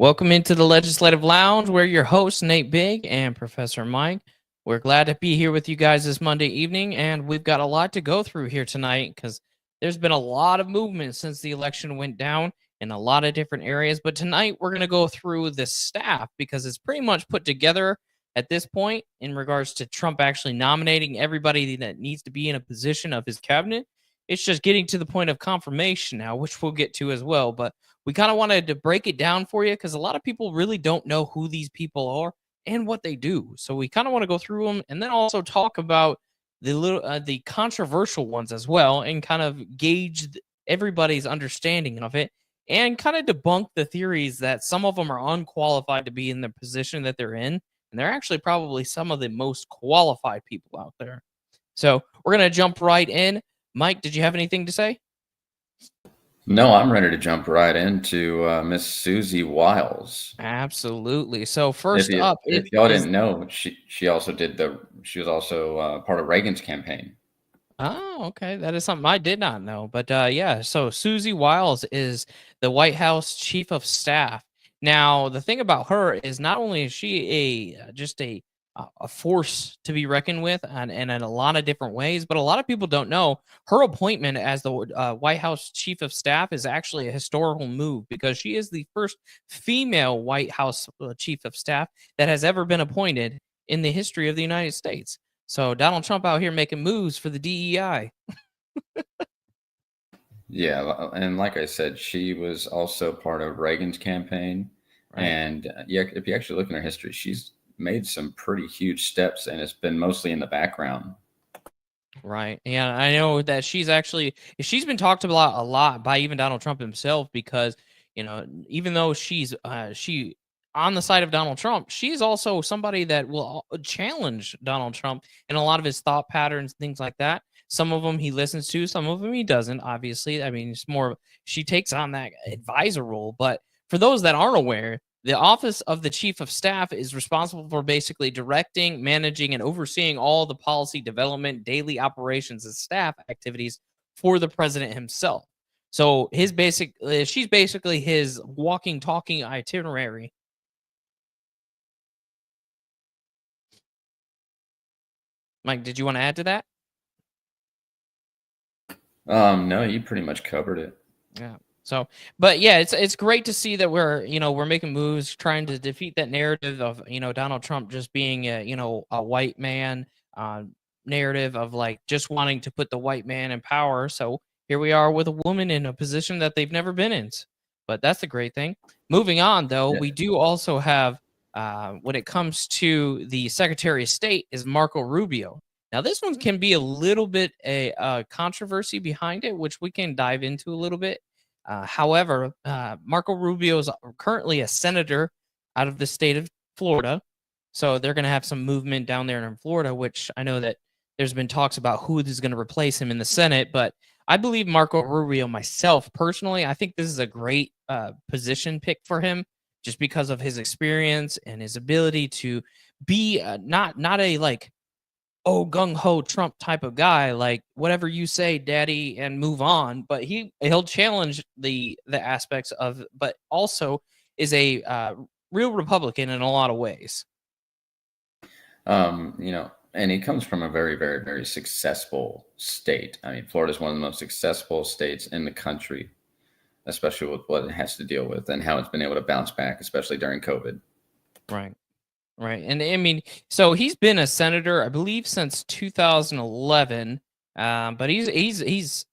Welcome into the Legislative Lounge. We're your hosts, Natebige and Professor Mike. We're glad to be here with you guys this Monday evening, and we've got a lot to go through here tonight because there's been a lot of movement since the election went down in a lot of different areas. But tonight we're going to go through the staff because it's pretty much put together at this point in regards to Trump actually nominating everybody that needs to be in a position of his cabinet. It's just getting to the point of confirmation now, which we'll get to as well. But we kind of wanted to break it down for you because a lot of people really don't know who these people are and what they do. So we kind of want to go through them and then also talk about the controversial ones as well and kind of gauge everybody's understanding of it and kind of debunk the theories that some of them are unqualified to be in the position that they're in. And they're actually probably some of the most qualified people out there. So we're going to jump right in. Mike, did you have anything to say? No, I'm ready to jump right into Miss Susie Wiles. Absolutely. So first up, if y'all didn't know, she also was also part of Reagan's campaign. Oh, okay. That is something I did not know. But yeah, so Susie Wiles is the White House Chief of Staff. Now, the thing about her is not only is she just a force to be reckoned with and in a lot of different ways, but a lot of people don't know her appointment as the White House Chief of Staff is actually a historical move because she is the first female White House Chief of Staff that has ever been appointed in the history of the United States. So Donald Trump out here making moves for the DEI. Yeah, and like I said, she was also part of Reagan's campaign. Right. And yeah, if you actually look in her history, she's made some pretty huge steps, and it's been mostly in the background. Right. Yeah, I know that she's been talked about a lot by even Donald Trump himself because, even though she's she on the side of Donald Trump, she's also somebody that will challenge Donald Trump in a lot of his thought patterns, things like that. Some of them he listens to, some of them he doesn't, obviously. I mean, it's more she takes on that advisor role, but for those that aren't aware, the office of the Chief of Staff is responsible for basically directing, managing, and overseeing all the policy development, daily operations, and staff activities for the president himself. So she's basically his walking, talking itinerary. Mike, did you want to add to that? No, you pretty much covered it. Yeah. So, but yeah, it's great to see that we're making moves trying to defeat that narrative of, Donald Trump just being a white man narrative of like just wanting to put the white man in power. So here we are with a woman in a position that they've never been in. But that's the great thing. Moving on, though, we do also have when it comes to the Secretary of State is Marco Rubio. Now, this one can be a little bit a controversy behind it, which we can dive into a little bit. However, Marco Rubio is currently a senator out of the state of Florida. So they're going to have some movement down there in Florida, which I know that there's been talks about who is going to replace him in the Senate. But I believe Marco Rubio myself, personally, I think this is a great position pick for him just because of his experience and his ability to be not a like, oh, gung-ho Trump type of guy, like whatever you say, daddy, and move on. But he'll challenge the aspects of, but also is a real Republican in a lot of ways. And he comes from a very, very, very successful state. I mean, Florida is one of the most successful states in the country, especially with what it has to deal with and how it's been able to bounce back, especially during COVID. Right. Right. And I mean, so he's been a senator, I believe, since 2011. But he's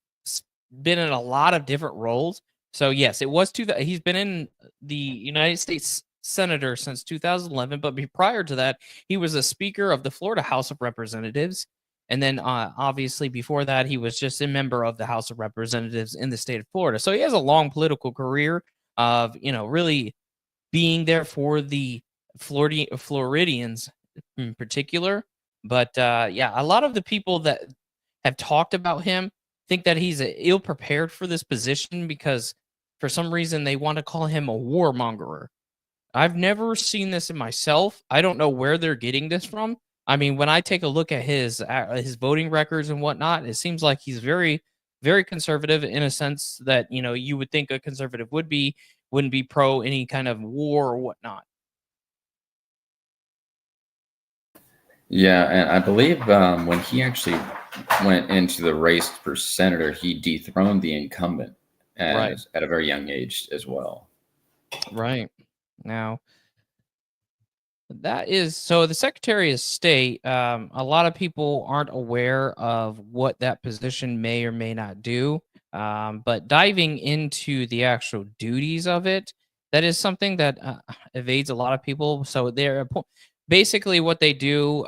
been in a lot of different roles. So yes, it was he's been in the United States senator since 2011. But prior to that, he was a speaker of the Florida House of Representatives. And then obviously before that, he was just a member of the House of Representatives in the state of Florida. So he has a long political career of, really being there for the Floridians in particular. But yeah, a lot of the people that have talked about him think that he's ill prepared for this position because for some reason they want to call him a warmonger. I've never seen this in myself. I don't know where they're getting this from. I mean, when I take a look at his voting records and whatnot, it seems like he's very, very conservative in a sense that, you would think a conservative would be wouldn't be pro any kind of war or whatnot. Yeah, and I believe when he actually went into the race for senator, he dethroned the incumbent Right. at a very young age as well. Right. Now, that is so the Secretary of State. A lot of people aren't aware of what that position may or may not do. But diving into the actual duties of it, that is something that evades a lot of people. So basically what they do.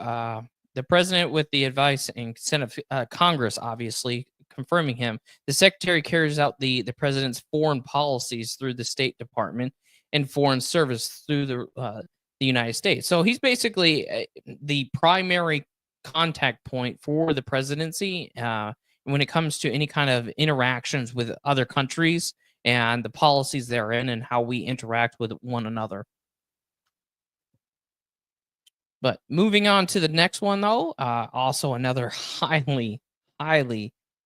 The president, with the advice and consent of Congress, obviously confirming him, the secretary carries out the president's foreign policies through the State Department and Foreign Service through the United States. So he's basically the primary contact point for the presidency when it comes to any kind of interactions with other countries and the policies therein and how we interact with one another. But moving on to the next one, though, also another highly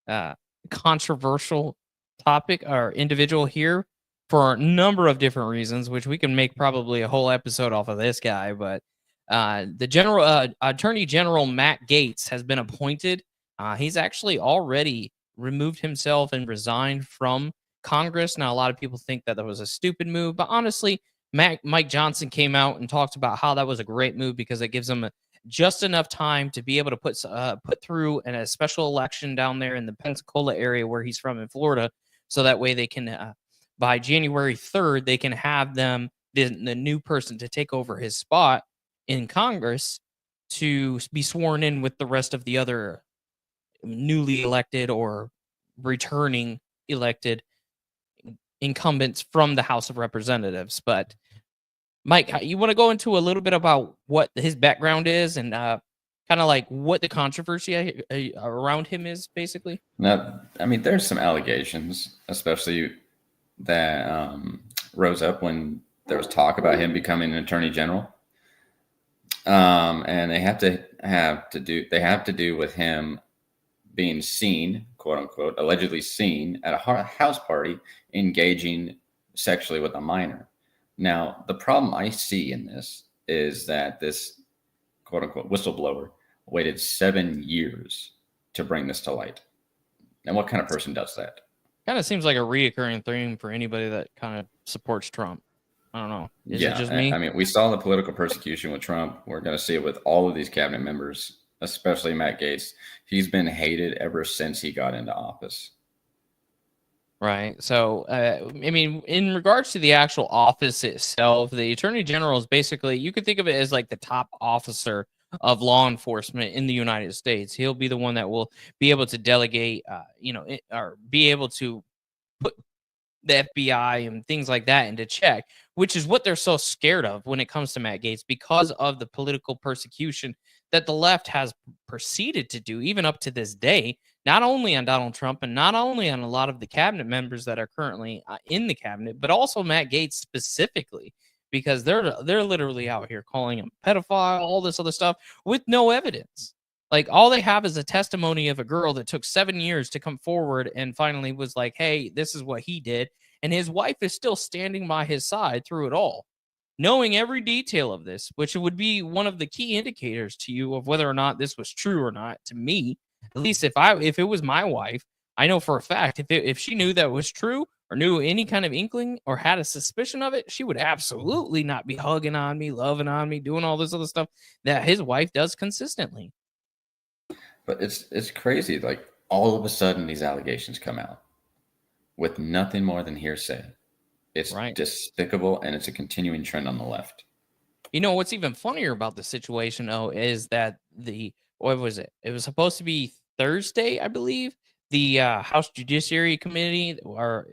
uh, controversial topic or individual here for a number of different reasons, which we can make probably a whole episode off of this guy. But the Attorney General Matt Gaetz has been appointed. He's actually already removed himself and resigned from Congress. Now, a lot of people think that was a stupid move, but honestly, Mike Johnson came out and talked about how that was a great move because it gives them just enough time to be able to put through a special election down there in the Pensacola area where he's from in Florida, so that way they can by January 3rd they can have the new person to take over his spot in Congress to be sworn in with the rest of the other newly elected or returning elected incumbents from the House of Representatives. But Mike, you want to go into a little bit about what his background is and kind of like what the controversy around him is, basically? Now, I mean, there's some allegations, especially that rose up when there was talk about him becoming an attorney general, and they have to do with him being seen, quote unquote, allegedly seen at a house party engaging sexually with a minor. Now, the problem I see in this is that this quote unquote whistleblower waited 7 years to bring this to light. And what kind of person does that? Kind of seems like a reoccurring theme for anybody that kind of supports Trump. I don't know. Is it just me? I mean, we saw the political persecution with Trump. We're going to see it with all of these cabinet members, especially Matt Gaetz. He's been hated ever since he got into office. Right. So, I mean, in regards to the actual office itself, the Attorney General is basically, you could think of it as like the top officer of law enforcement in the United States. He'll be the one that will be able to delegate, or be able to put the FBI and things like that into check, which is what they're so scared of when it comes to Matt Gaetz because of the political persecution that the left has proceeded to do even up to this day, not only on Donald Trump and not only on a lot of the cabinet members that are currently in the cabinet, but also Matt Gaetz specifically, because they're literally out here calling him a pedophile, all this other stuff with no evidence. Like, all they have is a testimony of a girl that took 7 years to come forward and finally was like, hey, this is what he did. And his wife is still standing by his side through it all, knowing every detail of this, which would be one of the key indicators to you of whether or not this was true or not. To me, at least if it was my wife, I know for a fact if she knew that was true or knew any kind of inkling or had a suspicion of it, she would absolutely not be hugging on me, loving on me, doing all this other stuff that his wife does consistently. But it's crazy. Like, all of a sudden, these allegations come out with nothing more than hearsay. It's right. Despicable, and it's a continuing trend on the left. You know, what's even funnier about the situation, though, is that what was it? It was supposed to be Thursday, I believe. The House Judiciary Committee or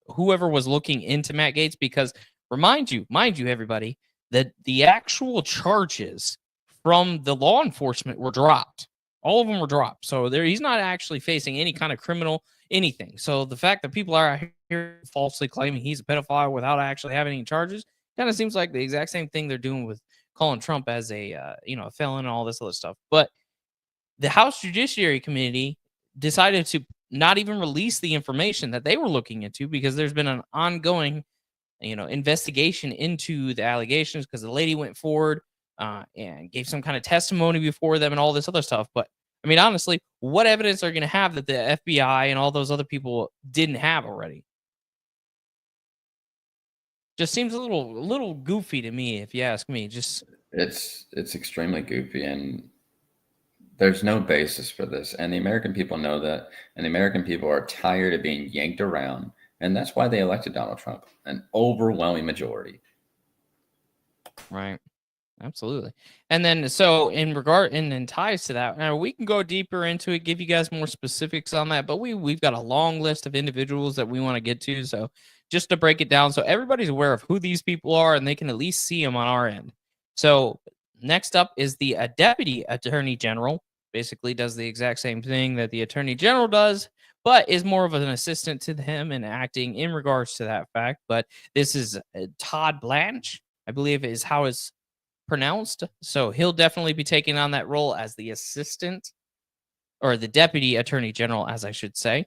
whoever was looking into Matt Gaetz, because mind you, everybody, that the actual charges from the law enforcement were dropped. All of them were dropped. So he's not actually facing any kind of criminal anything. So the fact that people are out here falsely claiming he's a pedophile without actually having any charges kind of seems like the exact same thing they're doing with calling Trump as a a felon and all this other stuff. But the House Judiciary Committee decided to not even release the information that they were looking into because there's been an ongoing investigation into the allegations, because the lady went forward and gave some kind of testimony before them and all this other stuff. But I mean, honestly, what evidence are you going to have that the FBI and all those other people didn't have already? Just seems a little goofy to me, if you ask me. Just it's extremely goofy, and there's no basis for this. And the American people know that, and the American people are tired of being yanked around, and that's why they elected Donald Trump, an overwhelming majority. Right. Absolutely. And then, so in ties to that, now we can go deeper into it, give you guys more specifics on that, but we've got a long list of individuals that we want to get to. So just to break it down, so everybody's aware of who these people are and they can at least see them on our end. So next up is the Deputy Attorney General. Basically does the exact same thing that the Attorney General does, but is more of an assistant to him and acting in regards to that fact. But this is Todd Blanche, I believe is how it's pronounced. So he'll definitely be taking on that role as the assistant, or the Deputy Attorney General, as I should say.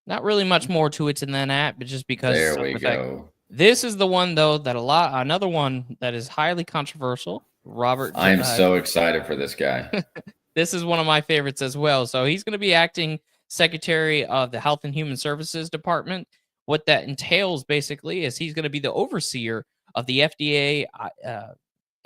Not really much more to it than that, but just because there we go. This is the one, though, that another one that is highly controversial. Robert. I'm so excited for this guy. This is one of my favorites as well. So he's going to be acting Secretary of the Health and Human Services Department. What that entails, basically, is he's going to be the overseer of the FDA,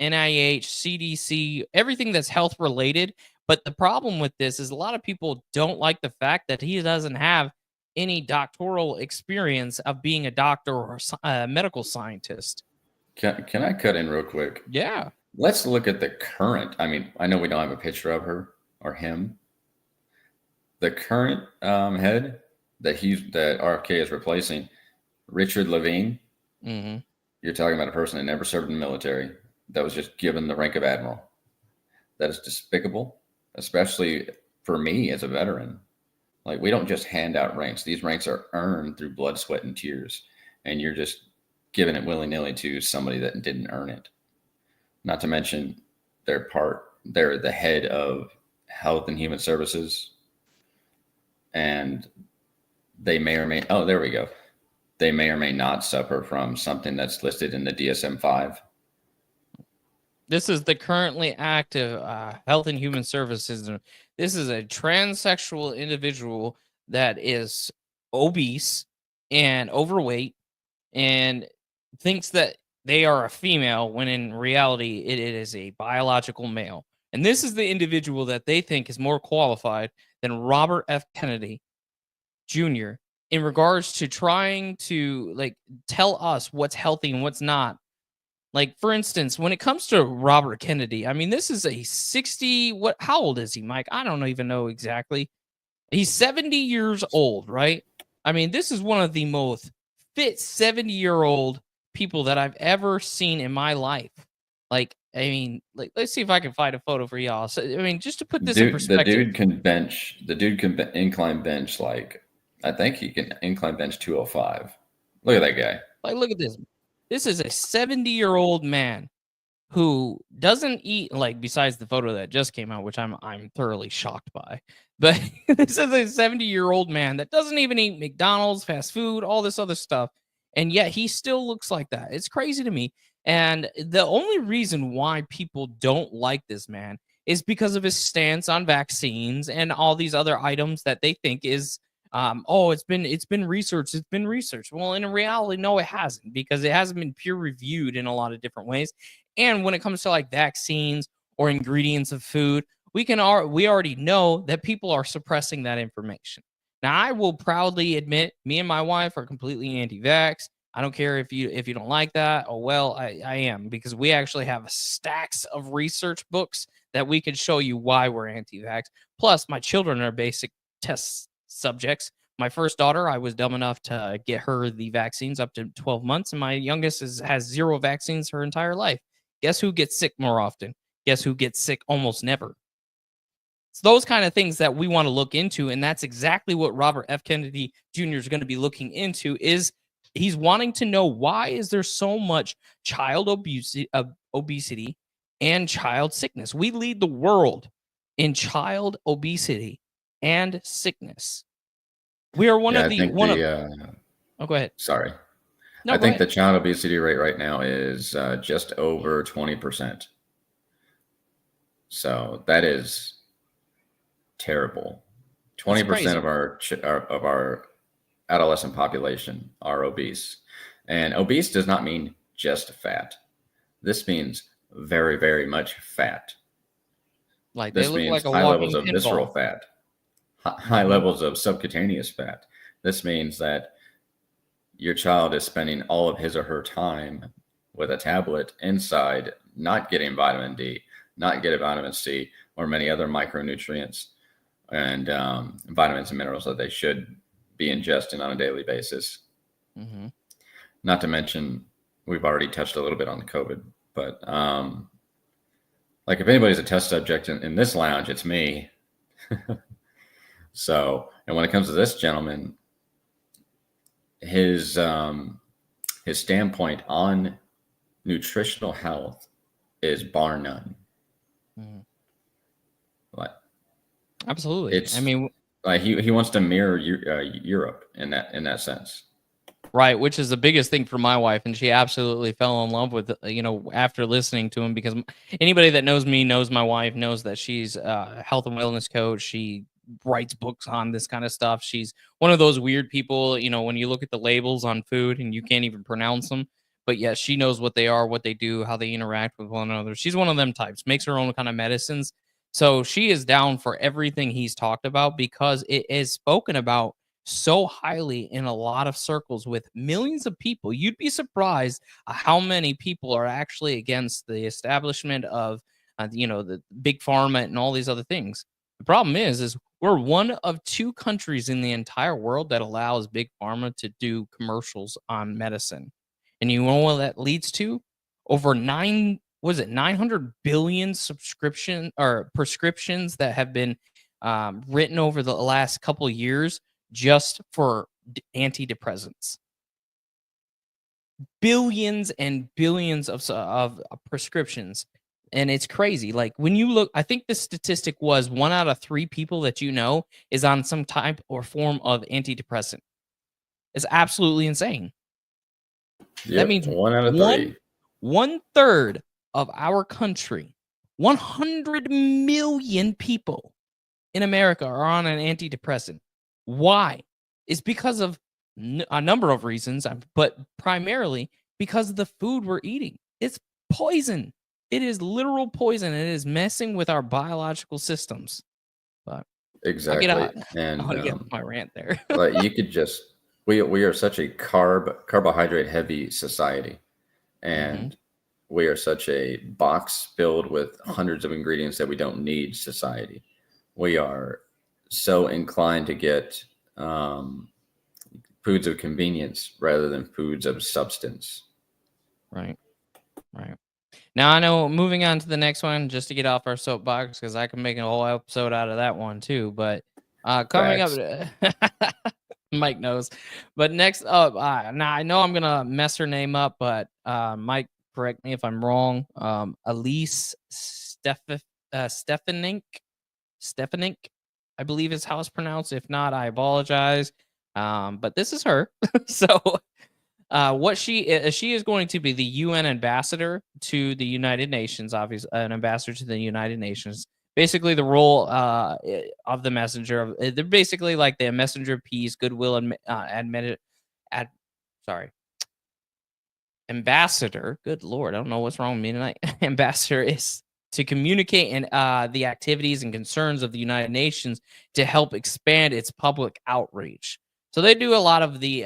NIH, CDC, everything that's health related. But the problem with this is a lot of people don't like the fact that he doesn't have any doctoral experience of being a doctor or a medical scientist. Can I cut in real quick? Yeah. Let's look at the current. I mean, I know we don't have a picture of her or him. The current head that RFK is replacing, Richard Levine. Mm-hmm. You're talking about a person that never served in the military, that was just given the rank of admiral. That is despicable, especially for me as a veteran. Like, we don't just hand out ranks. These ranks are earned through blood, sweat, and tears. And you're just giving it willy-nilly to somebody that didn't earn it. Not to mention they're the head of Health and Human Services. And they may or may, there we go. They may or may not suffer from something that's listed in the DSM-5. This is the currently active Health and Human Services. This is a transsexual individual that is obese and overweight and thinks that they are a female when in reality it is a biological male. And this is the individual that they think is more qualified than Robert F. Kennedy Jr. in regards to trying to tell us what's healthy and what's not. Like, for instance, when it comes to Robert Kennedy, I mean, this is a 60, how old is he, Mike? I don't even know exactly. He's 70 years old, right? I mean, this is one of the most fit 70-year-old people that I've ever seen in my life. Like, I mean, let's see if I can find a photo for y'all. So, I mean, just to put this in perspective. The dude can incline bench, I think he can incline bench 205. Look at that guy. Like, look at this. This is a 70-year-old man who doesn't eat, besides the photo that just came out, which I'm thoroughly shocked by. But this is a 70-year-old man that doesn't even eat McDonald's, fast food, all this other stuff. And yet he still looks like that. It's crazy to me. And the only reason why people don't like this man is because of his stance on vaccines and all these other items that they think is it's been researched. Well, in reality, no, it hasn't, because it hasn't been peer reviewed in a lot of different ways. And when it comes to vaccines or ingredients of food, we already know that people are suppressing that information. Now, I will proudly admit, me and my wife are completely anti-vax. I don't care if you don't like that. Oh, well, I am, because we actually have stacks of research books that we can show you why we're anti-vax. Plus, my children are basic test subjects. My first daughter, I was dumb enough to get her the vaccines up to 12 months, and my youngest has 0 vaccines her entire life. Guess who gets sick more often? Guess who gets sick almost never? It's those kind of things that we want to look into, and that's exactly what Robert F. Kennedy Jr. is going to be looking into. Is he's wanting to know, why is there so much child obesity and child sickness? We lead the world in child obesity and sickness. We are one of the. Oh, go ahead. Sorry. No, I go think the ahead. child obesity rate right now is just over 20%. So that is terrible. That's 20% crazy. of our adolescent population are obese, and obese does not mean just fat. This means very, very much fat. Like they This look means like a high levels walking of visceral pinball. fat, high Hmm. levels of subcutaneous fat. This means that your child is spending all of his or her time with a tablet inside, not getting vitamin D, not getting vitamin C, or many other micronutrients and vitamins and minerals that they should be ingesting on a daily basis. Hmm. Not to mention, we've already touched a little bit on the COVID, but like if anybody's a test subject in this lounge, it's me. So, and when it comes to this gentleman, his standpoint on nutritional health is bar none. Hmm. Like Absolutely. I it's mean, like he wants to mirror Europe in that sense. right, which is the biggest thing for my wife, and she absolutely fell in love with after listening to him, because anybody that knows me knows my wife, knows that she's a health and wellness coach. She writes books on this kind of stuff. She's one of those weird people, when you look at the labels on food and you can't even pronounce them, but yet she knows what they are, what they do, how they interact with one another. She's one of them types, makes her own kind of medicines. So she is down for everything he's talked about, because it is spoken about so highly in a lot of circles with millions of people. You'd be surprised how many people are actually against the establishment of, the big pharma and all these other things. The problem is we're one of two countries in the entire world that allows big pharma to do commercials on medicine. And you know what that leads to? Over 900 billion subscription or prescriptions that have been written over the last couple years just for antidepressants. Billions and billions of prescriptions. And it's crazy. Like when you look, I think the statistic was 1 out of 3 people that is on some type or form of antidepressant. It's absolutely insane. That Yep, means 1 out of 3. one third of our country, 100 million people in America are on an antidepressant. Why? It's because of a number of reasons, but primarily because of the food we're eating. It's poison. It is literal poison. It is messing with our biological systems. But I'll get Exactly. out. And I'll get my rant there. like you could just we are such a carbohydrate heavy society, Hmm. and we are such a box filled with hundreds of ingredients that we don't need society. We are so inclined to get foods of convenience rather than foods of substance. Right. Right. Now I know, moving on to the next one, just to get off our soapbox, because I can make a whole episode out of that one too. But coming up, Facts. Mike knows. But next up, now I know I'm gonna mess her name up, but Mike, correct me if I'm wrong. Elise Stefanink, I believe is how it's pronounced. If not, I apologize. But this is her. So what she is going to be the UN ambassador to the United Nations, obviously an ambassador to the United Nations. Basically, the role of the messenger, they're basically like the messenger of peace, goodwill, and sorry, ambassador. Good Lord, I don't know what's wrong with me tonight. Ambassador is to communicate and the activities and concerns of the United Nations to help expand its public outreach. So they do a lot of the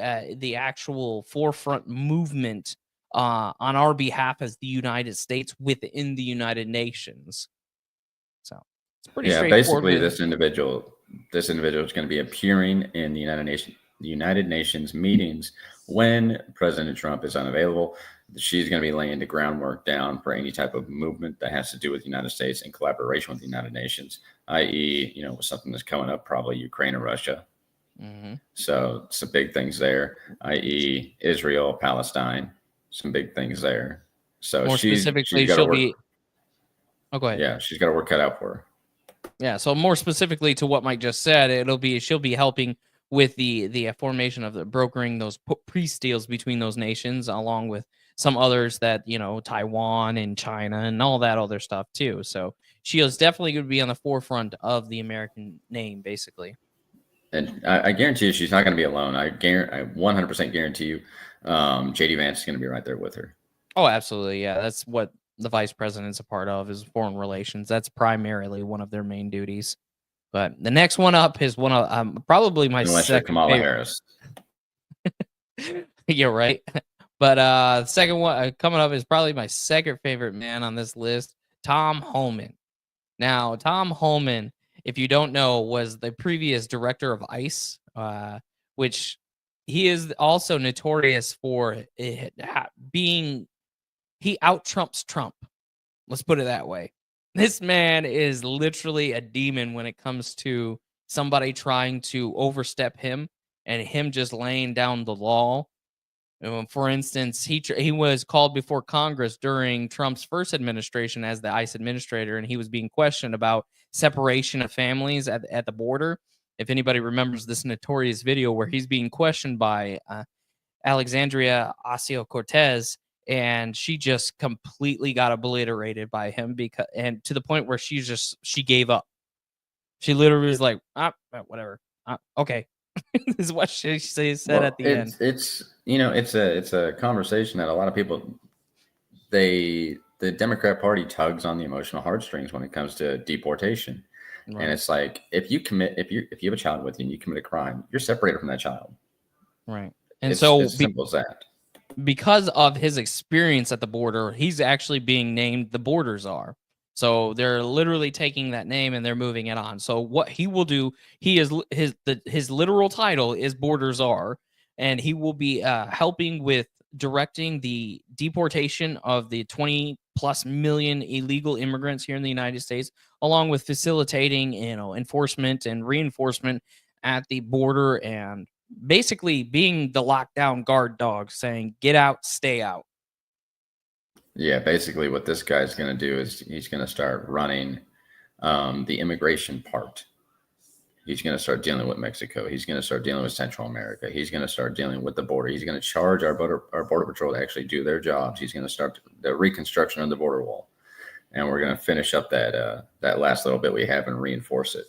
actual forefront movement on our behalf as the United States within the United Nations. So it's pretty Yeah, straightforward basically, with. this individual is going to be appearing in the United Nations meetings when President Trump is unavailable. She's going to be laying the groundwork down for any type of movement that has to do with the United States in collaboration with the United Nations, i.e., something that's coming up, probably Ukraine or Russia. Mm-hmm. So some big things there, i.e., Israel, Palestine, some big things there. So More she's specifically, got to she'll work. be. Oh, go ahead. Yeah, she's got to work cut out for her. Yeah, so more specifically to what Mike just said, she'll be helping with the formation of the brokering those peace deals between those nations, along with some others that, you know, Taiwan and China and all that other stuff too. So she is definitely going to be on the forefront of the American name, basically. And I guarantee you, she's not going to be alone. I 100% guarantee you, JD Vance is going to be right there with her. Oh, absolutely. Yeah, that's what the vice president's a part of, is foreign relations. That's primarily one of their main duties. But the next one up is one of probably my second Kamala favorite. Harris. You're right. But the second one coming up is probably my second favorite man on this list, Tom Homan. Now, Tom Homan, if you don't know, was the previous director of ICE, which he is also notorious for being, he out-Trumps Trump. Let's put it that way. This man is literally a demon when it comes to somebody trying to overstep him and him just laying down the law. For instance, he was called before Congress during Trump's first administration as the ICE administrator, and he was being questioned about separation of families at the border. If anybody remembers this notorious video where he's being questioned by Alexandria Ocasio-Cortez, and she just completely got obliterated by him, and to the point where she gave up. She literally was like, whatever. Okay. This is what she said at the end. It's you know, it's a conversation that a lot of people, the Democrat Party tugs on the emotional heartstrings when it comes to deportation. Right. And it's like, if you have a child with you and you commit a crime, you're separated from that child. Right. And it's as simple as that. Because of his experience at the border, he's actually being named the border czar. So they're literally taking that name and they're moving it on. So what he will do, his literal title is border czar, and he will be helping with directing the deportation of the 20+ million illegal immigrants here in the United States, along with facilitating, you know, enforcement and reinforcement at the border, and basically being the lockdown guard dog, saying, get out, stay out. Yeah, basically what this guy's going to do is he's going to start running the immigration part. He's going to start dealing with Mexico. He's going to start dealing with Central America. He's going to start dealing with the border. He's going to charge our border patrol to actually do their jobs. He's going to start the reconstruction of the border wall, and we're going to finish up that last little bit we have and reinforce it.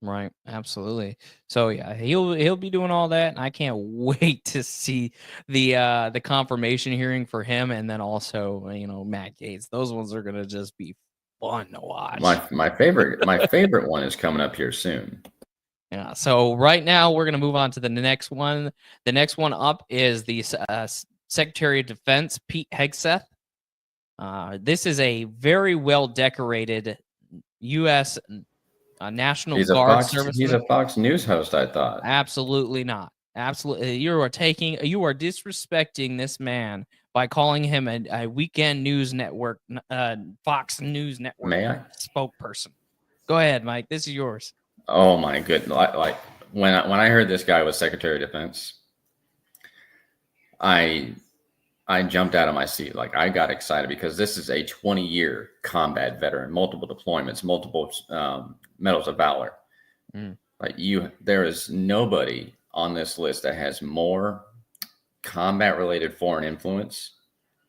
Right, absolutely. So yeah, he'll be doing all that, and I can't wait to see the confirmation hearing for him, and then also, you know, Matt Gaetz. Those ones are gonna just be fun to watch. My favorite one is coming up here soon. Yeah. So right now we're gonna move on to the next one. The next one up is the Secretary of Defense, Pete Hegseth. This is a very well decorated U.S. National Guard service. He's a Fox News host, I thought. Absolutely not. Absolutely. You are disrespecting this man by calling him a weekend news network, Fox News Network May I? Spokesperson. Go ahead, Mike. This is yours. Oh my goodness. Like when I heard this guy was Secretary of Defense, I jumped out of my seat. Like, I got excited because this is a 20-year combat veteran, multiple deployments, multiple medals of valor. Like, there is nobody on this list that has more combat-related foreign influence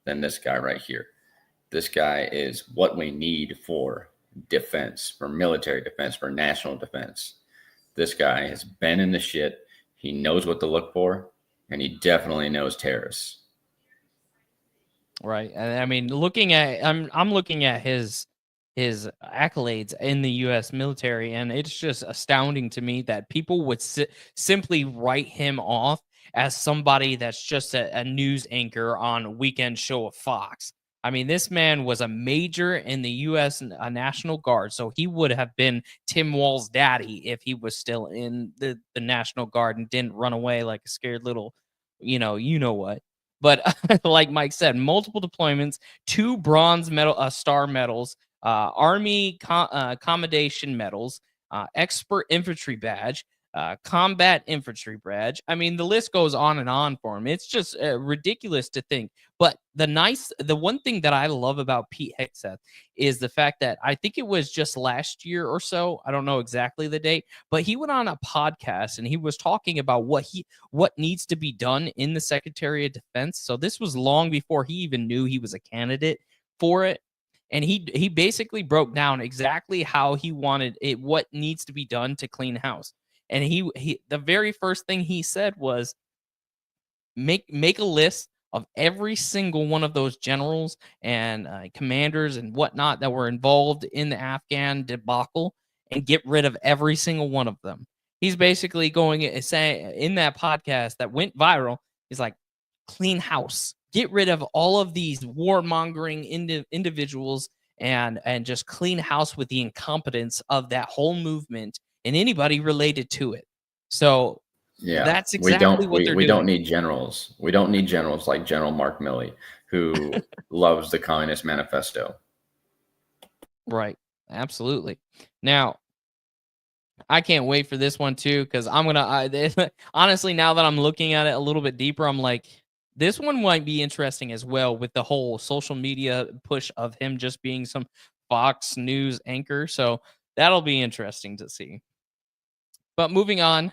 than this guy right here. This guy is what we need for defense, for military defense, for national defense. This guy has been in the shit. He knows what to look for, and he definitely knows terrorists. Right. And I mean, I'm looking at his accolades in the U.S. military, and it's just astounding to me that people would simply write him off as somebody that's just a news anchor on a weekend show of Fox. I mean, this man was a major in the U.S. National Guard, so he would have been Tim Walz's daddy if he was still in the National Guard and didn't run away like a scared little, you know what. But like Mike said, multiple deployments, 2 bronze medal, star medals, Army commendation medals, expert infantry badge, combat infantry badge. I mean, the list goes on and on for him. It's just ridiculous to think. But the one thing that I love about Pete Hegseth is the fact that I think it was just last year or so. I don't know exactly the date, but he went on a podcast and he was talking about what needs to be done in the Secretary of Defense. So this was long before he even knew he was a candidate for it. And he basically broke down exactly how he wanted it, what needs to be done to clean house. And he the very first thing he said was make a list of every single one of those generals and commanders and whatnot that were involved in the Afghan debacle and get rid of every single one of them. He's basically going saying in that podcast that went viral, he's like, clean house, get rid of all of these warmongering individuals and just clean house with the incompetence of that whole movement and anybody related to it. So yeah, that's exactly what they're doing. We don't need generals. We don't need generals like General Mark Milley, who loves the Communist Manifesto. Right. Absolutely. Now, I can't wait for this one too, because I'm gonna honestly, now that I'm looking at it a little bit deeper, I'm like, this one might be interesting as well with the whole social media push of him just being some Fox News anchor. So that'll be interesting to see. But moving on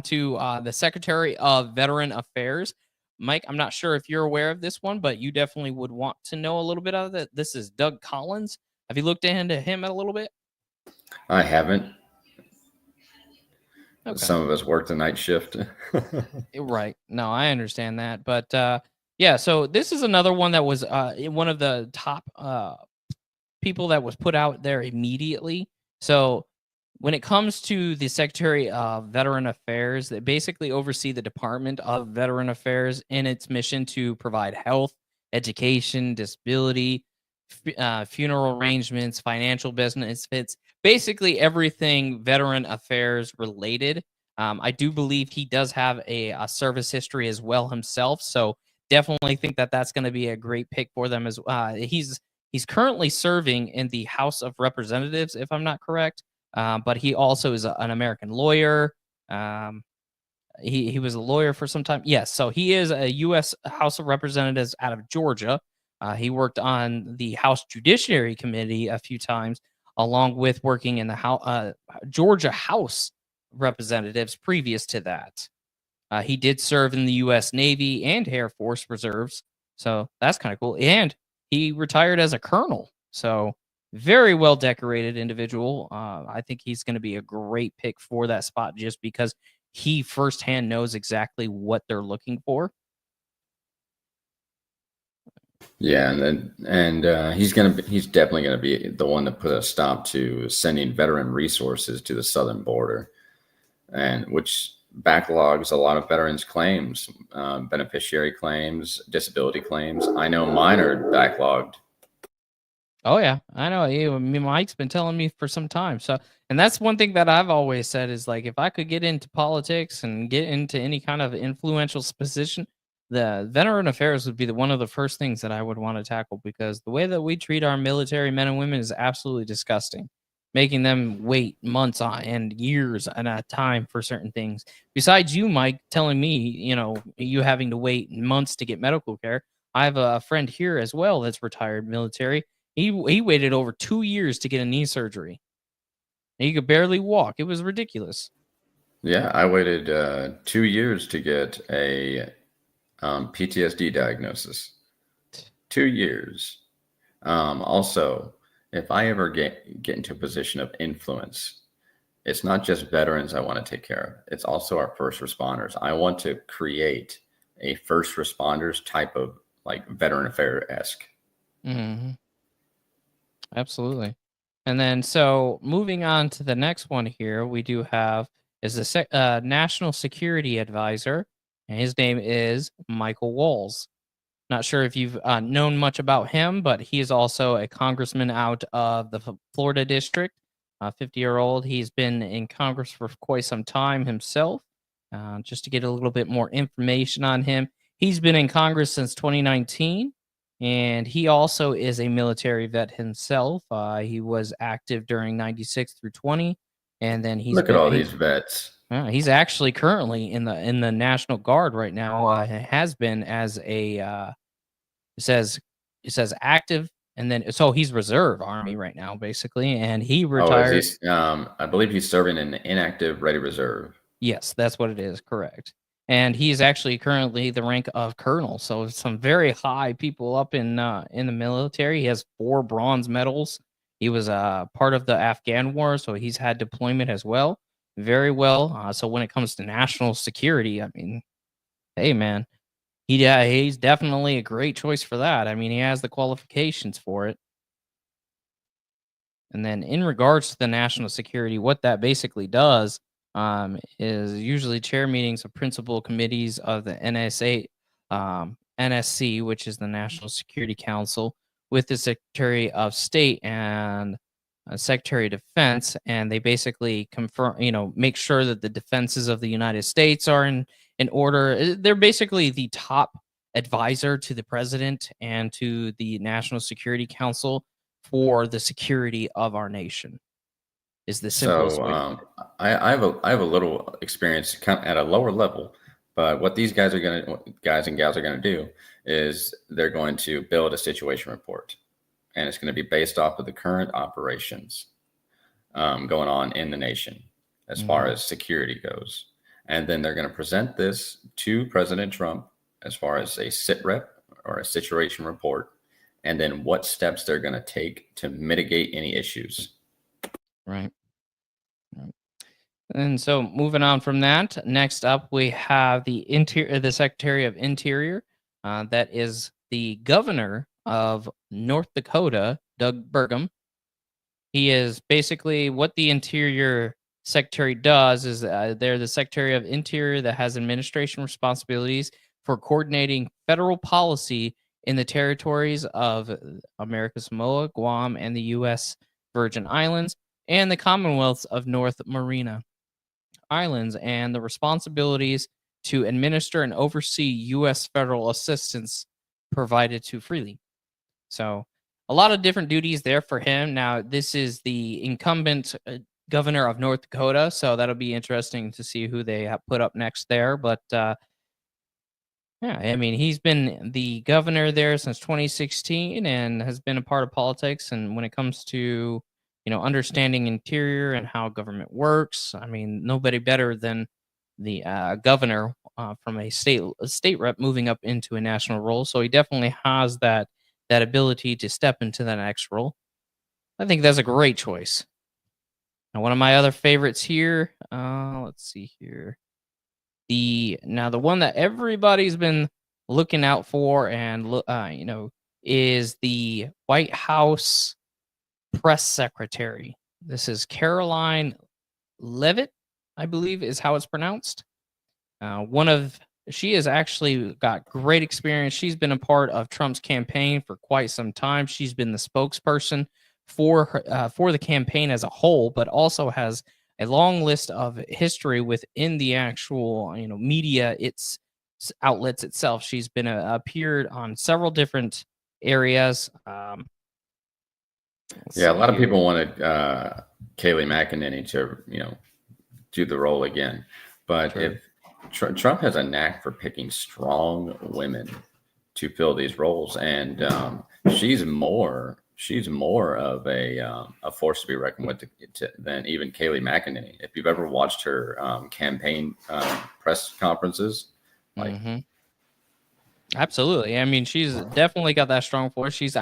to the Secretary of Veteran Affairs, Mike, I'm not sure if you're aware of this one, but you definitely would want to know a little bit of it. This is Doug Collins. Have you looked into him a little bit? I haven't. Okay. Some of us work the night shift. Right. No, I understand that. But yeah, so this is another one that was one of the top people that was put out there immediately. So when it comes to the Secretary of Veteran Affairs, they basically oversee the Department of Veteran Affairs in its mission to provide health, education, disability, funeral arrangements, financial benefits, basically everything veteran affairs related. I do believe he does have a service history as well himself, so definitely think that that's going to be a great pick for them. As he's currently serving in the House of Representatives, if I'm not correct. But he also is an American lawyer. He was a lawyer for some time. Yes, so he is a U.S. House of Representatives out of Georgia. He worked on the House Judiciary Committee a few times, along with working in the Georgia House Representatives previous to that. He did serve in the U.S. Navy and Air Force Reserves, so that's kind of cool. And he retired as a colonel, so very well decorated individual. I think he's going to be a great pick for that spot just because he firsthand knows exactly what they're looking for. Yeah, he's definitely gonna be the one to put a stop to sending veteran resources to the southern border, and which backlogs a lot of veterans' claims, beneficiary claims, disability claims. I know mine are backlogged. Oh yeah, I know. Mike's been telling me for some time. So, and that's one thing that I've always said is like, if I could get into politics and get into any kind of influential position, the veteran affairs would be one of the first things that I would want to tackle, because the way that we treat our military men and women is absolutely disgusting, making them wait months on and years at a time for certain things. Besides you, Mike, telling me, you having to wait months to get medical care. I have a friend here as well that's retired military. He waited over 2 years to get a knee surgery. He could barely walk. It was ridiculous. Yeah, I waited 2 years to get a PTSD diagnosis. 2 years. Also, if I ever get into a position of influence, it's not just veterans I want to take care of. It's also our first responders. I want to create a first responders type of like veteran affair-esque. Mm-hmm. Absolutely. And then, so moving on to the next one here, we do have is the National Security Advisor, and his name is Michael Walz. Not sure if you've known much about him, but he is also a congressman out of the Florida district, 50-year-old. He's been in Congress for quite some time himself. Just to get a little bit more information on him, he's been in Congress since 2019. And he also is a military vet himself. He was active during 96 through 20. And then Look at all these vets. he's actually currently in the National Guard right now. Has been as a it says active, and then so he's reserve army right now basically, and he Oh, retired. is he? I believe he's serving in the inactive ready reserve. Yes, that's what it is. Correct. And he's actually currently the rank of colonel. So some very high people up in the military. He has 4 bronze medals. He was part of the Afghan war, so he's had deployment as well. Very well. So when it comes to national security, I mean, hey man, he's definitely a great choice for that. I mean, he has the qualifications for it. And then in regards to the national security, what that basically does is usually chair meetings of principal committees of the NSC, which is the National Security Council, with the Secretary of State and Secretary of Defense, and they basically confirm, make sure that the defenses of the United States are in order. They're basically the top advisor to the president and to the National Security Council for the security of our nation. Is the simplest way to put it. I have a little experience at a lower level, but what these guys and gals are gonna do is they're going to build a situation report, and it's going to be based off of the current operations going on in the nation as far as security goes, and then they're going to present this to President Trump as far as a sit rep or a situation report, and then what steps they're going to take to mitigate any issues. Right. And so moving on from that, next up we have the Secretary of Interior. That is the governor of North Dakota, Doug Burgum. He is basically what the Interior Secretary does is they're the Secretary of Interior that has administration responsibilities for coordinating federal policy in the territories of America Samoa, Guam, and the U.S. Virgin Islands, and the Commonwealths of North Marina Islands, and the responsibilities to administer and oversee U.S. federal assistance provided to freely. So a lot of different duties there for him. Now, this is the incumbent governor of North Dakota, so that'll be interesting to see who they have put up next there. But yeah, I mean, he's been the governor there since 2016 and has been a part of politics. And when it comes to, understanding interior and how government works, I mean, nobody better than the governor from a state rep moving up into a national role. So he definitely has that ability to step into the next role. I think that's a great choice. Now, one of my other favorites here, let's see here. The one that everybody's been looking out for and is the White House press secretary. This is Caroline Leavitt, I believe is how it's pronounced. She has actually got great experience. She's been a part of Trump's campaign for quite some time. She's been the spokesperson for the campaign as a whole, but also has a long list of history within the actual media outlets itself. She's been appeared on several different areas. Yeah, a lot of people wanted Kayleigh McEnany to do the role again, but Sure. if Trump has a knack for picking strong women to fill these roles, and she's more of a force to be reckoned with than even Kayleigh McEnany. If you've ever watched her campaign press conferences, Absolutely. I mean, she's definitely got that strong force. She's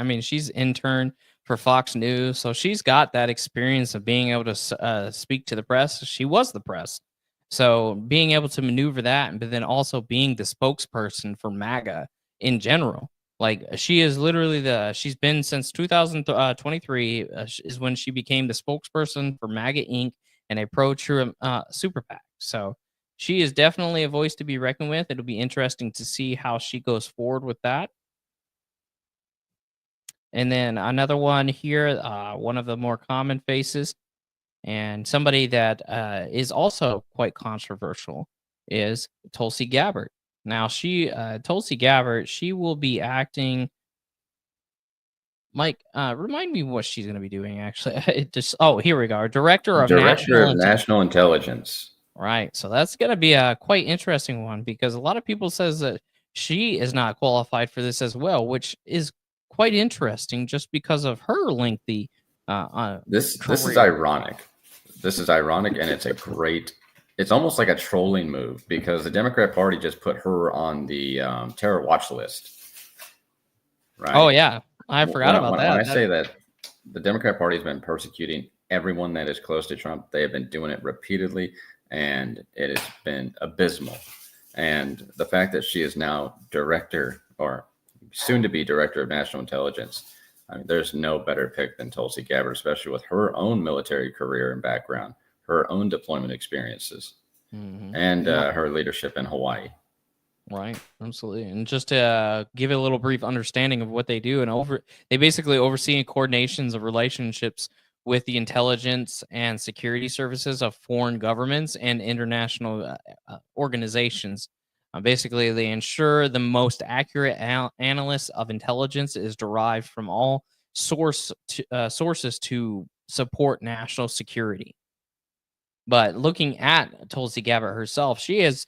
interned for Fox News, so she's got that experience of being able to speak to the press. She was the press. So being able to maneuver that, but then also being the spokesperson for MAGA in general, like she is literally she's been since 2023 is when she became the spokesperson for MAGA Inc. and a pro-Trump super PAC. So she is definitely a voice to be reckoned with. It'll be interesting to see how she goes forward with that. And then another one here, one of the more common faces, and somebody that is also quite controversial is Tulsi Gabbard. Now, Tulsi Gabbard, she will be acting Mike, remind me what she's going to be doing, actually. It just, oh, here we go. Director of Director National of National Intelligence. Right. So that's going to be a quite interesting one because a lot of people says that she is not qualified for this as well, which is quite interesting just because of her lengthy This is career. ironic. This is ironic, and it's a great. It's almost like a trolling move because the Democrat Party just put her on the terror watch list. Right. Oh yeah, I forgot about that. When I say that the Democrat Party has been persecuting everyone that is close to Trump, they have been doing it repeatedly, and it has been abysmal. And the fact that she is now director, or soon to be director of national intelligence, I mean, there's no better pick than 𝗪𝗪 Gabbard, especially with her own military career and background, her own deployment experiences, and her leadership in Hawaii. Right, absolutely. And just to give it a little brief understanding of what they do, and they basically oversee coordinations of relationships with the intelligence and security services of foreign governments and international organizations. Basically, they ensure the most accurate analysis of intelligence is derived from all sources to support national security. But looking at 𝗪𝗪 Gabbard herself, she is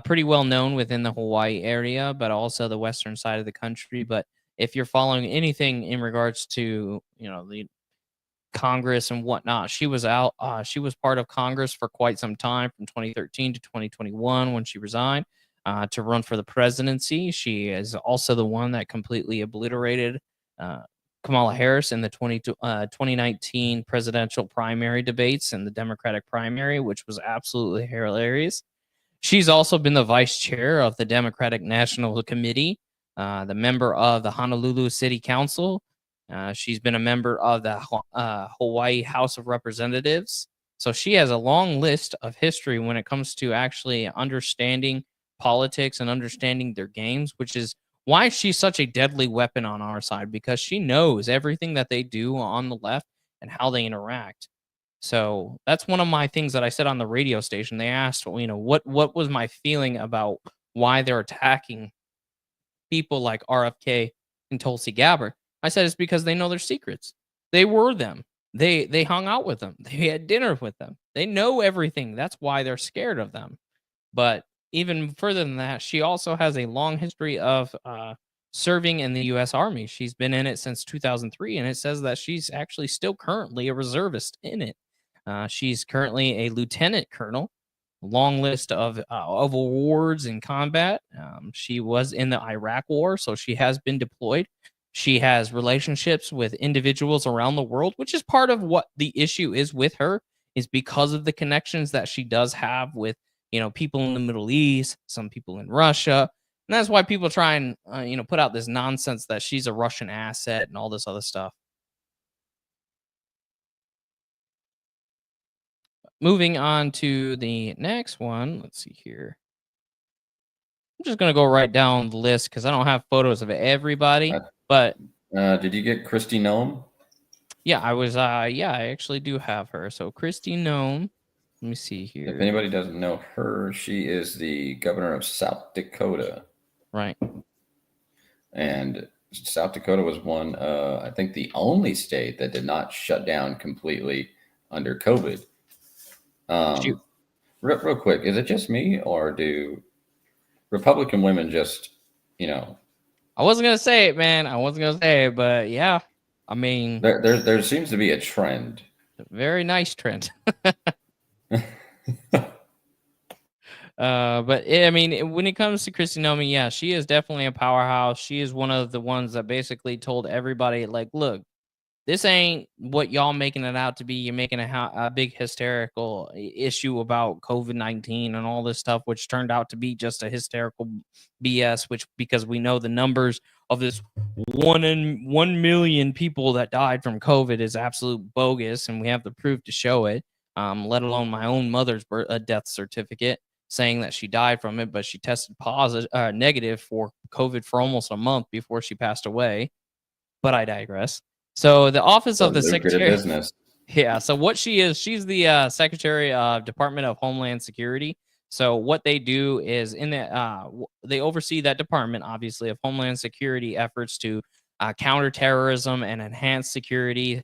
pretty well known within the Hawaii area, but also the western side of the country. But if you're following anything in regards to, the Congress and whatnot, she was she was part of Congress for quite some time, from 2013 to 2021 when she resigned to run for the presidency. She is also the one that completely obliterated Kamala Harris in the 2019 presidential primary debates and the Democratic primary, which was absolutely hilarious. She's also been the vice chair of the Democratic National Committee, the member of the Honolulu City Council. She's been a member of the Hawaii House of Representatives. So she has a long list of history when it comes to actually understanding politics and understanding their games, which is why she's such a deadly weapon on our side, because she knows everything that they do on the left and how they interact. So that's one of my things that I said on the radio station. They asked, what was my feeling about why they're attacking people like RFK and 𝗪𝗪 Gabbard. I said it's because they know their secrets. They were them. They hung out with them. They had dinner with them. They know everything. That's why they're scared of them. But even further than that, she also has a long history of serving in the U.S. Army. She's been in it since 2003, and it says that she's actually still currently a reservist in it. She's currently a lieutenant colonel. Long list of awards in combat. She was in the Iraq War, so she has been deployed. She has relationships with individuals around the world, which is part of what the issue is with her, is because of the connections that she does have with, people in the Middle East, some people in Russia. And that's why people try and, put out this nonsense that she's a Russian asset and all this other stuff. Moving on to the next one. Let's see here. I'm just going to go right down the list because I don't have photos of everybody. But did you get Kristi Noem? Yeah, I actually do have her. So Kristi Noem. Let me see here. If anybody doesn't know her, she is the governor of South Dakota. Right. And South Dakota was one, I think, the only state that did not shut down completely under COVID. Real quick, is it just me, or do Republican women just, I wasn't gonna say it, man. I wasn't gonna say it, but yeah, I mean, there seems to be a trend. Very nice trend. But I mean, when it comes to Kristi Noem, yeah, she is definitely a powerhouse. She is one of the ones that basically told everybody, like, look, this ain't what y'all making it out to be. You're making a big hysterical issue about COVID-19 and all this stuff, which turned out to be just a hysterical BS, because we know the numbers of this 1 million people that died from COVID is absolute bogus, and we have the proof to show it, let alone my own mother's death certificate saying that she died from it, but she tested negative for COVID for almost a month before she passed away. But I digress. So the office of the Secretary of Business. Yeah. So what she is, she's the Secretary of Department of Homeland Security. So what they do is they oversee that department, obviously, of Homeland Security efforts to counterterrorism and enhance security,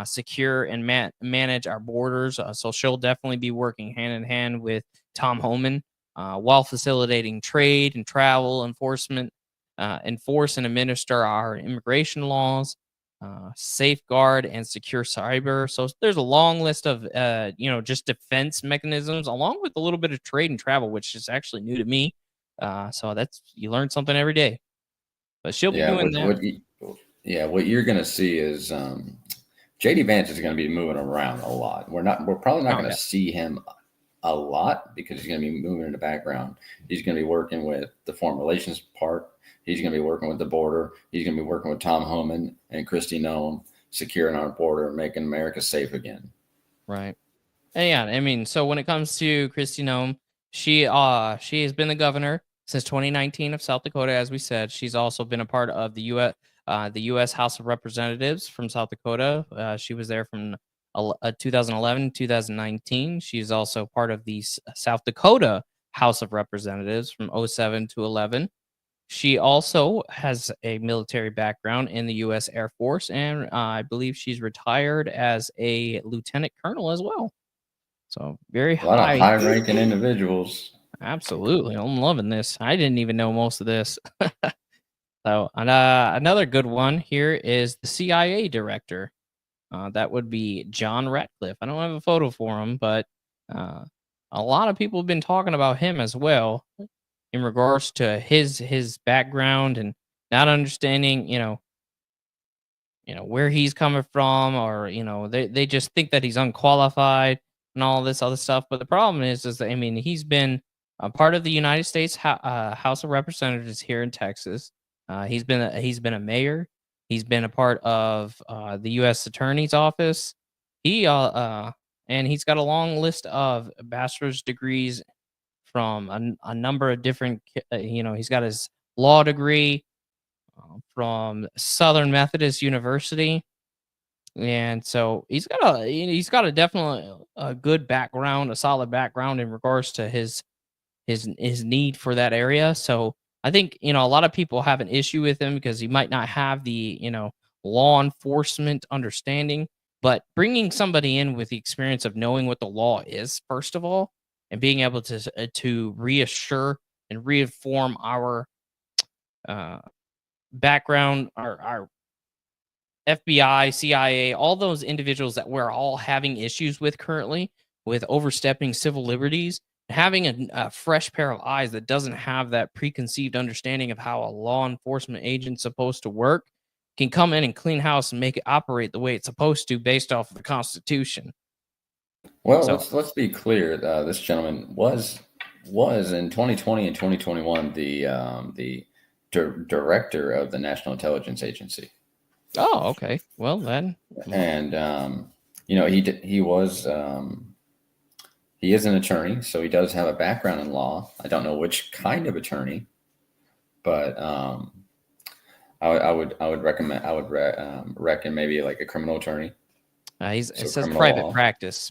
secure and manage our borders. So she'll definitely be working hand in hand with Tom Homan while facilitating trade and travel enforcement, enforce and administer our immigration laws, safeguard and secure cyber. So there's a long list of just defense mechanisms, along with a little bit of trade and travel, which is actually new to me. So that's, you learn something every day. But she'll be doing that. What you're going to see is JD Vance is going to be moving around a lot. We're probably not going to see him a lot because he's going to be moving in the background. He's going to be working with the foreign relations part. He's going to be working with the border. He's going to be working with Tom Homan and Kristi Noem, securing our border, making America safe again. Right. And yeah, I mean, so when it comes to Kristi Noem, she has been the governor since 2019 of South Dakota, as we said. She's also been a part of the U.S. House of Representatives from South Dakota. She was there from 2011 2019. She's also part of the South Dakota House of Representatives from 07 to 11. She also has a military background in the U.S. Air Force, and I believe she's retired as a lieutenant colonel as well. So very a lot of high-ranking individuals. Absolutely, I'm loving this. I didn't even know most of this. So another good one here is the CIA director. That would be John Ratcliffe. I don't have a photo for him, but a lot of people have been talking about him as well in regards to his background and not understanding, where he's coming from, or they just think that he's unqualified and all this other stuff. But the problem is that, I mean, he's been a part of the United States House of Representatives here in Texas. He's been a mayor. He's been a part of the U.S. Attorney's Office. And he's got a long list of bachelor's degrees from a number of different. He's got his law degree from Southern Methodist University, and so he's got a definitely a good background, a solid background in regards to his need for that area. So I think, a lot of people have an issue with him because he might not have the, law enforcement understanding, but bringing somebody in with the experience of knowing what the law is, first of all, and being able to reassure and reinform our background, our FBI, CIA, all those individuals that we're all having issues with currently with overstepping civil liberties. Having a fresh pair of eyes that doesn't have that preconceived understanding of how a law enforcement agent's supposed to work can come in and clean house and make it operate the way it's supposed to based off of the Constitution. Well, let's be clear. This gentleman was in 2020 and 2021 the director of the National Intelligence Agency. Oh, okay. Well then, and he is an attorney, so he does have a background in law. I don't know which kind of attorney, but I would reckon maybe like a criminal attorney. It says private practice.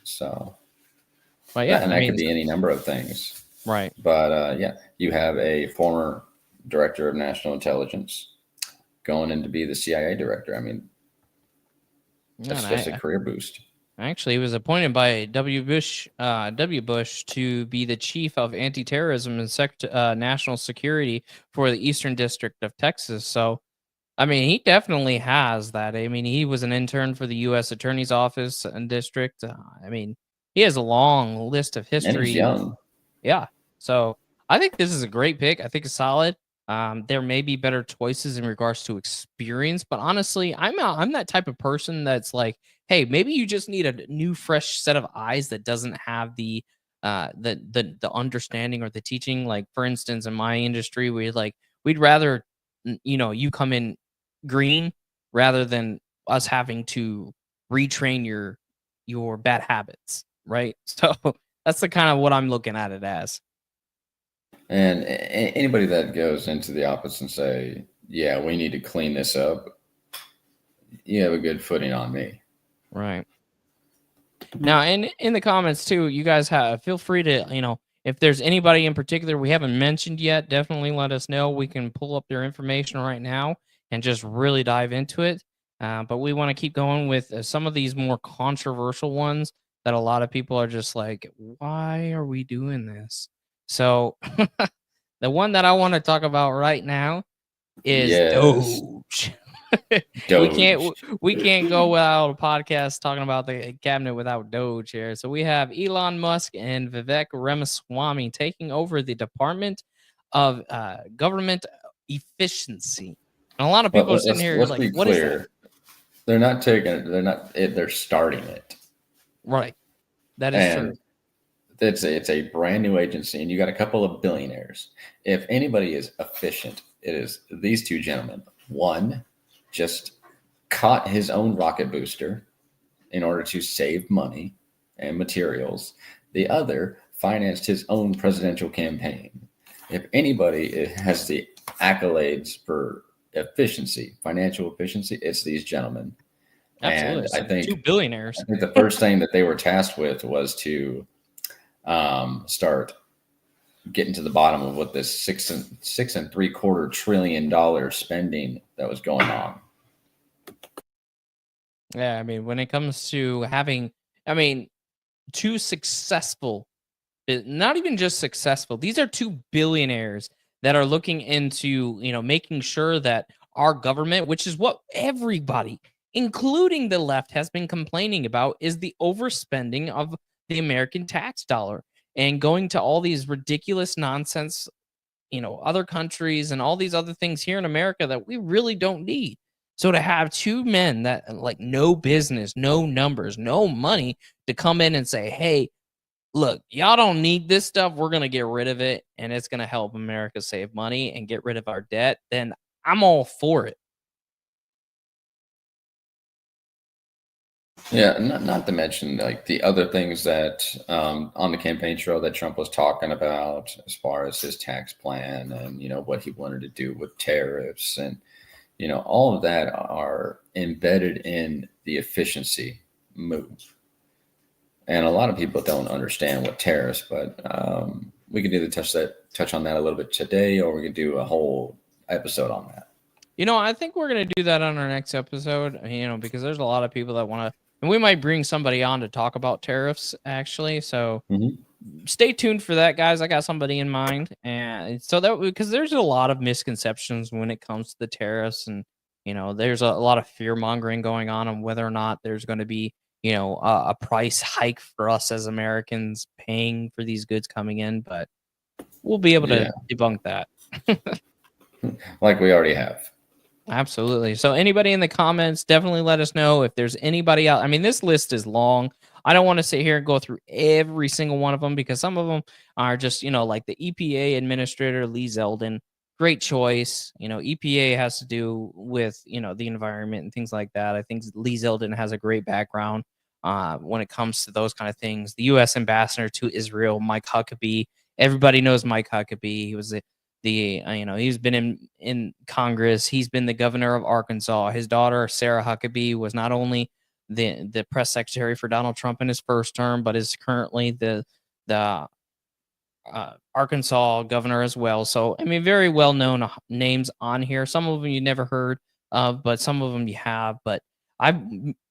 So, but yeah, and that could be any number of things, right? But you have a former director of national intelligence going in to be the CIA director. I mean, that's just a career boost. Actually, he was appointed by W. Bush to be the chief of anti-terrorism and national security for the Eastern District of Texas. So, I mean, he definitely has that. I mean, he was an intern for the U.S. Attorney's Office and District. I mean, he has a long list of history. And he's young. Yeah. So, I think this is a great pick. I think it's solid. There may be better choices in regards to experience, but honestly, I'm that type of person that's like, hey, maybe you just need a new, fresh set of eyes that doesn't have the understanding or the teaching. Like, for instance, in my industry, we'd rather, you come in green rather than us having to retrain your bad habits, right? So that's the kind of what I'm looking at it as. And anybody that goes into the office and say, yeah, we need to clean this up, you have a good footing on me. Right. Now, in the comments too, you guys feel free to, if there's anybody in particular we haven't mentioned yet, definitely let us know. We can pull up their information right now and just really dive into it. But we want to keep going with some of these more controversial ones that a lot of people are just like, why are we doing this? So the one that I want to talk about right now is Yes. Doge. we can't Doge. we can't go without a podcast talking about the cabinet without Doge here. So we have Elon Musk and Vivek Ramaswamy taking over the Department of Government Efficiency. And a lot of people are Well, sitting here let's like, be what is that? clear. They're not taking it. They're not. They're starting it, Right. That is true. and it's a brand new agency, and you got a couple of billionaires. If anybody is efficient, it is these two gentlemen. One just caught his own rocket booster in order to save money and materials. The other financed his own presidential campaign. If anybody has the accolades for efficiency, financial efficiency, it's these gentlemen. Absolutely. And So 2 billionaires. I think the first thing that they were tasked with was to start getting to the bottom of what this $6.75 trillion spending that was going on. Yeah, I mean, when it comes to having, I mean, two successful, not even just successful, these are 2 billionaires that are looking into, making sure that our government, which is what everybody, including the left, has been complaining about, is the overspending of the American tax dollar and going to all these ridiculous nonsense, other countries and all these other things here in America that we really don't need. So to have two men that like no business, no numbers, no money to come in and say, "Hey, look, y'all don't need this stuff. We're going to get rid of it and it's going to help America save money and get rid of our debt," then I'm all for it. Yeah, not to mention like the other things that on the campaign trail that Trump was talking about as far as his tax plan and what he wanted to do with tariffs and all of that are embedded in the efficiency move. And a lot of people don't understand what tariffs, but we could either touch on that a little bit today, or we could do a whole episode on that. I think we're going to do that on our next episode, because there's a lot of people that want to, and we might bring somebody on to talk about tariffs actually. So stay tuned for that, guys. I got somebody in mind. And so that, because there's a lot of misconceptions when it comes to the tariffs, and, there's a lot of fear mongering going on whether or not there's going to be, a price hike for us as Americans paying for these goods coming in, but we'll be able to debunk that. Like we already have. Absolutely. So anybody in the comments, definitely let us know if there's anybody out. I mean, this list is long. I don't want to sit here and go through every single one of them because some of them are just, like the EPA administrator, Lee Zeldin. Great choice. EPA has to do with, the environment and things like that. I think Lee Zeldin has a great background when it comes to those kind of things. The U.S. ambassador to Israel, Mike Huckabee. Everybody knows Mike Huckabee. He was he's been in Congress. He's been the governor of Arkansas. His daughter, Sarah Huckabee, was not only the press secretary for Donald Trump in his first term, but is currently the Arkansas governor as well. So, I mean, very well-known names on here. Some of them you never heard of, but some of them you have. But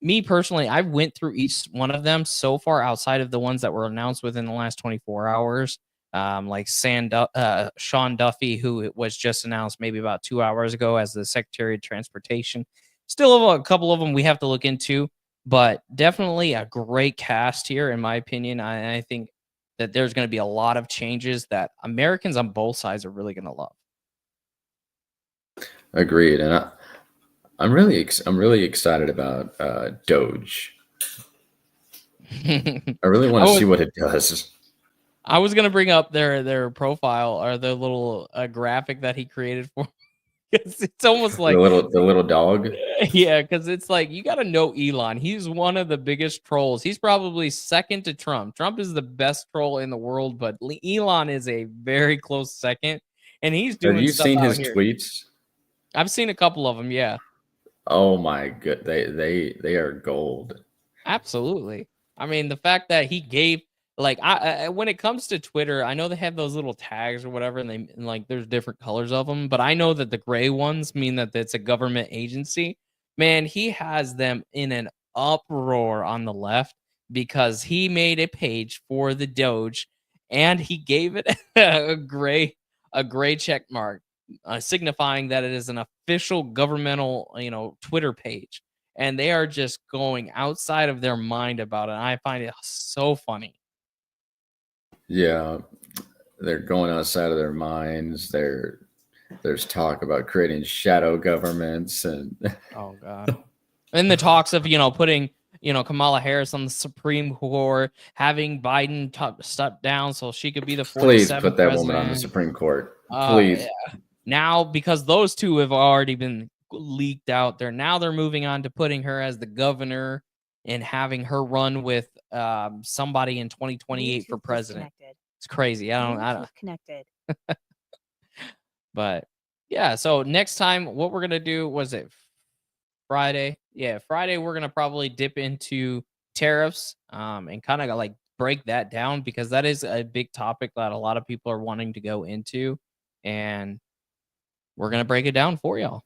me personally, I went through each one of them so far outside of the ones that were announced within the last 24 hours. Like Sean Duffy, who was just announced maybe about 2 hours ago as the Secretary of Transportation. Still a couple of them we have to look into, but definitely a great cast here, in my opinion. I think that there's going to be a lot of changes that Americans on both sides are really going to love. Agreed, and I'm really excited about Doge. I really want to see what it does. I was gonna bring up their profile or their little graphic that he created for. It's almost like the little dog. Yeah, because it's like you got to know Elon. He's one of the biggest trolls. He's probably second to Trump. Trump is the best troll in the world, but Elon is a very close second, and he's doing. Have you stuff seen out his here. tweets? I've seen a couple of them. Yeah. Oh my god, they are gold. Absolutely. I mean, the fact that he gave, like I when it comes to Twitter, I know they have those little tags or whatever, and like there's different colors of them, but I know that the gray ones mean that it's a government agency. Man, he has them in an uproar on the left because he made a page for the Doge and he gave it a gray check mark, signifying that it is an official governmental, Twitter page. And they are just going outside of their mind about it. I find it so funny. Yeah, they're going outside of their minds. There's talk about creating shadow governments and oh god. And the talks of putting Kamala Harris on the Supreme Court, having Biden step down so she could be the 47th please put that president. woman on the Supreme Court. Please. Yeah. Now, because those two have already been leaked out there, now they're moving on to putting her as the governor and having her run with somebody in 2028 for president. It's crazy. I don't connected. But yeah, so next time what we're gonna do, was it Friday? Yeah, Friday we're gonna probably dip into tariffs and kind of like break that down, because that is a big topic that a lot of people are wanting to go into, and we're gonna break it down for y'all.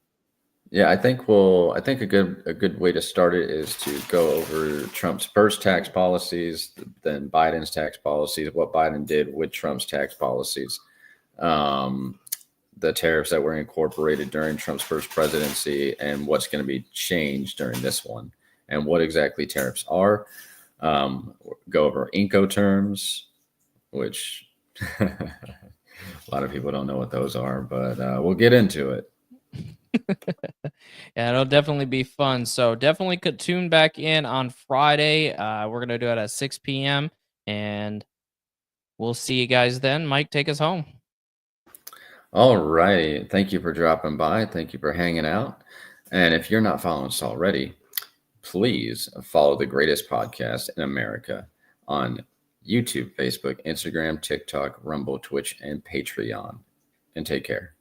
Yeah, I think a good way to start it is to go over Trump's first tax policies, then Biden's tax policies, what Biden did with Trump's tax policies, the tariffs that were incorporated during Trump's first presidency, and what's going to be changed during this one, and what exactly tariffs are. Go over Incoterms, which a lot of people don't know what those are, but we'll get into it. Yeah, it'll definitely be fun. So definitely could tune back in on Friday. We're gonna do it at 6 p.m. and we'll see you guys then. Mike, take us home. All right. Thank you for dropping by. Thank you for hanging out. And if you're not following us already, please follow the greatest podcast in America on YouTube, Facebook, Instagram, TikTok, Rumble, Twitch, and Patreon. And take care.